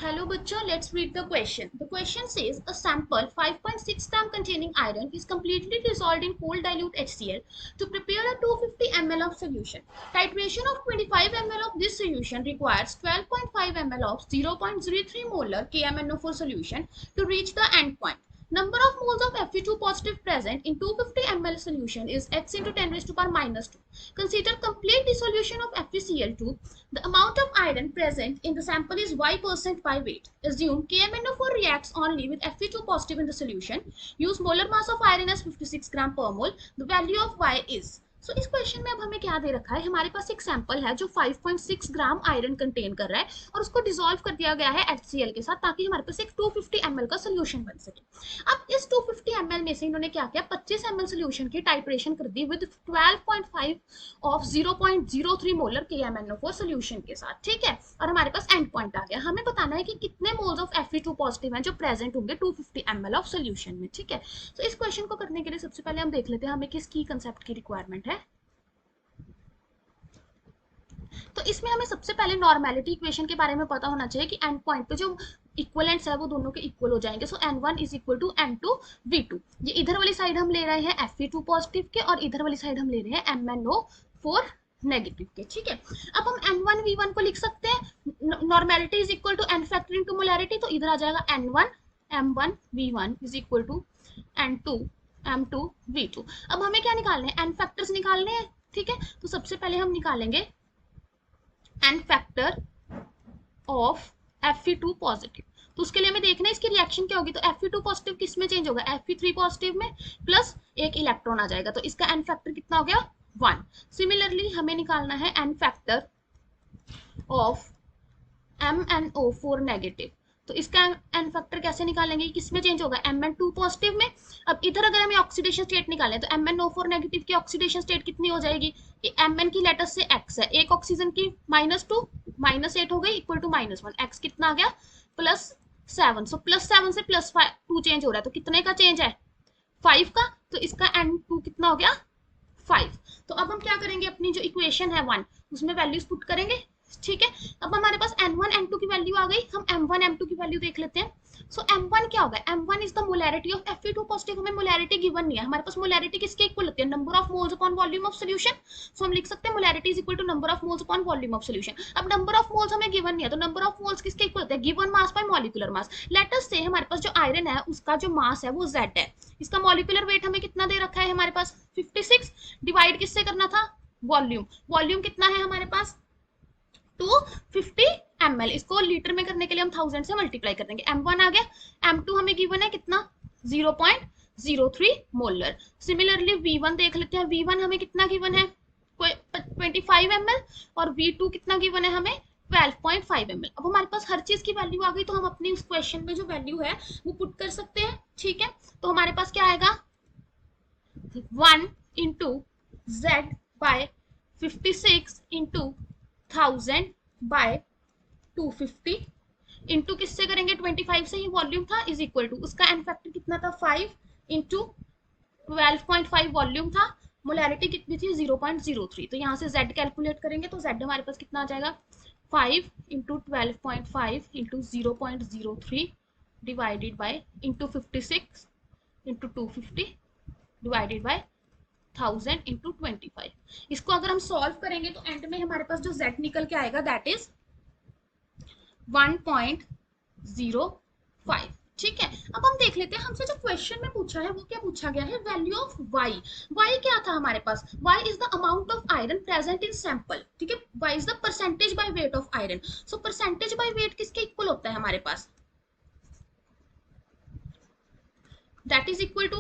Hello bachcho, let's read the question. The question says a sample 5.6 gram containing iron is completely dissolved in cold dilute HCl to prepare a 250 ml of solution. Titration of 25 ml of this solution requires 12.5 ml of 0.03 molar KMnO4 solution to reach the end point. Number of moles of Fe2 positive present in 250 ml solution is x into 10 raised to power minus 2. Consider complete dissolution of FeCl2. The amount of iron present in the sample is Y% by weight. Assume KMnO4 reacts only with Fe2 positive in the solution. Use molar mass of iron as 56 gram per mole. The value of Y is. सो इस question में अब हमें क्या दे रखा है, हमारे पास एक sample है जो 5.6 ग्राम आयरन कंटेन कर रहा है और उसको डिसॉल्व कर दिया गया है HCl के साथ ताकि हमारे पास एक 250 ml का सोल्यूशन बन सके। अब इस 250 ml में से इन्होंने क्या किया, 25 ml सोल्यूशन की टाइट्रेशन कर दी with 12.5 of 0.03 molar KMnO4 solution के साथ, ठीक है। और हमारे पास एंड पॉइंट आ गया, हमें बताना है कि कितने मोल्स ऑफ Fe2 पॉजिटिव हैं जो प्रेजेंट होंगे 250 ml ऑफ सोल्यूशन में, ठीक है। तो इस क्वेश्चन को करने के लिए सबसे पहले हम देख लेते हैं हमें किस की कंसेप्ट की रिक्वायरमेंट है। तो इसमें हमें सबसे पहले नॉर्मेलिटी इक्वेशन के बारे में पता होना चाहिए कि एंड पॉइंट पे जो इक्वलेंट्स है वो दोनों के इक्वल हो जाएंगे। So N1 is equal to N2 V2। ये इधर वाली साइड हम ले रहे हैं Fe2 पॉजिटिव के और इधर वाली साइड हम ले रहे हैं MnO4 नेगेटिव के, ठीक है। अब हम N1 V1 को लिख सकते हैं, normality is equal to N factor into molarity, तो इधर आ जाएगा N1 M1 V1 is equal to N2 M2 V2। अब हमें क्या निकालने हैं, N फैक्टर्स निकालने हैं, ठीक है। तो सबसे पहले हम निकालेंगे N factor of Fe2 positive. तो उसके लिए हमें देखना है इसकी रिएक्शन क्या होगी। तो Fe2 पॉजिटिव किस में चेंज होगा, Fe3 पॉजिटिव में, प्लस एक इलेक्ट्रॉन आ जाएगा, तो इसका एन फैक्टर कितना हो गया 1। सिमिलरली हमें निकालना है N factor of MnO4 negative. तो इसका एन फैक्टर कैसे निकालेंगे, किसमें चेंज होगा, Mn2 पॉजिटिव में। अब इधर अगर हमें ऑक्सीडेशन स्टेट निकालें तो MnO4 नेगेटिव की ऑक्सीडेशन स्टेट कितनी हो जाएगी, Mn की लेटर से x है, एक ऑक्सीजन की -2 -8 हो गई इक्वल टू -1, x कितना आ गया +7। सो +7 से +2 चेंज हो रहा है, तो कितने का चेंज है 5 का, तो इसका N2 कितना हो गया 5। तो अब हम क्या करेंगे, अपनी जो इक्वेशन है 1 उसमें वैल्यूज पुट करेंगे, ठीक है। अब हमारे पास N1 N2 की वैल्यू आ गई, हम M1 M2 की वैल्यू देख लेते हैं। सो M1 क्या होगा, M1 is the molarity of Fe2 positive. हमें मोलैरिटी गिवन नहीं है, हमारे पास मोलैरिटी किसके इक्वल होती है, number of moles upon volume of solution. So हम लिख सकते हैं molarity is equal to number of moles upon volume of solution. अब नंबर ऑफ मोल्स हमें गिवन नहीं है, तो नंबर ऑफ मोल्स किसके इक्वल होते हैं, given mass by molecular mass. Let us से हमारे पास जो आयरन है उसका जो मास है वो Z है, इसका मॉलिक्यूलर वेट हमें कितना दे रखा है हमारे पास 56, डिवाइड किससे करना था वॉल्यूम, वॉल्यूम कितना है हमारे पास 250 ml, इसको लीटर में करने के लिए हम 1000 से मल्टीप्लाई कर देंगे। M1 आ गया, M2 हमें गिवन है कितना 0.03 मोलर। सिमिलरली V1 देख लेते हैं, V1 हमें कितना गिवन है 25 ml और V2 कितना गिवन है हमें 12.5 ml। अब हमारे पास हर चीज की वैल्यू आ गई, तो हम अपनी उस क्वेश्चन में जो वैल्यू है वो पुट कर सकते हैं, ठीक है। तो हमारे पास क्या आएगा 1 into Z by 56 into 1000 by 250 into किससे करेंगे 25 से ही वॉल्यूम था इज इक्वल टू उसका एन फैक्टर कितना था 5 इंटू 12.5 वॉल्यूम था, मोलैरिटी कितनी थी 0.03। तो यहाँ से Z कैलकुलेट करेंगे तो Z हमारे पास कितना आ जाएगा 5 into 12.5 into 0.03 divided by into 56 into 250 divided by 1000 into 25। इसको अगर हम सॉल्व करेंगे तो एंड में हमारे पास जो Z निकल के आएगा दैट इज 1.05, ठीक है। अब हम देख लेते हैं हमसे जो क्वेश्चन में पूछा है वो क्या पूछा गया है, वैल्यू ऑफ Y। Y क्या था हमारे पास, Y is the amount of iron present in sample, ठीक है। Y is the percentage by weight of iron. So percentage by weight किसके इक्वल होता है हमारे पास, that is equal to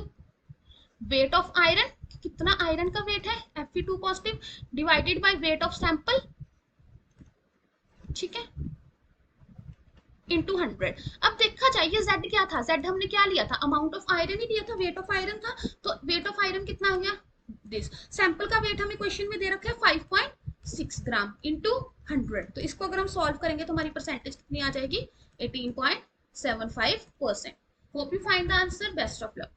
weight of iron, कितना आयरन का वेट है Fe2 positive divided by weight of sample, ठीक है, इंटू 100। अब देखा जाइए Z क्या था, Z हमने क्या लिया था अमाउंट ऑफ आयरन ही दिया था, वेट ऑफ आयरन था। तो वेट ऑफ आयरन कितना हो गया दिस, सैंपल का वेट हमें क्वेश्चन में दे रखा है 5.6 ग्राम इंटू 100। तो इसको अगर हम सॉल्व करेंगे तो हमारी परसेंटेज कितनी आ जाएगी 18.75%। Hope you find the answer, best of luck.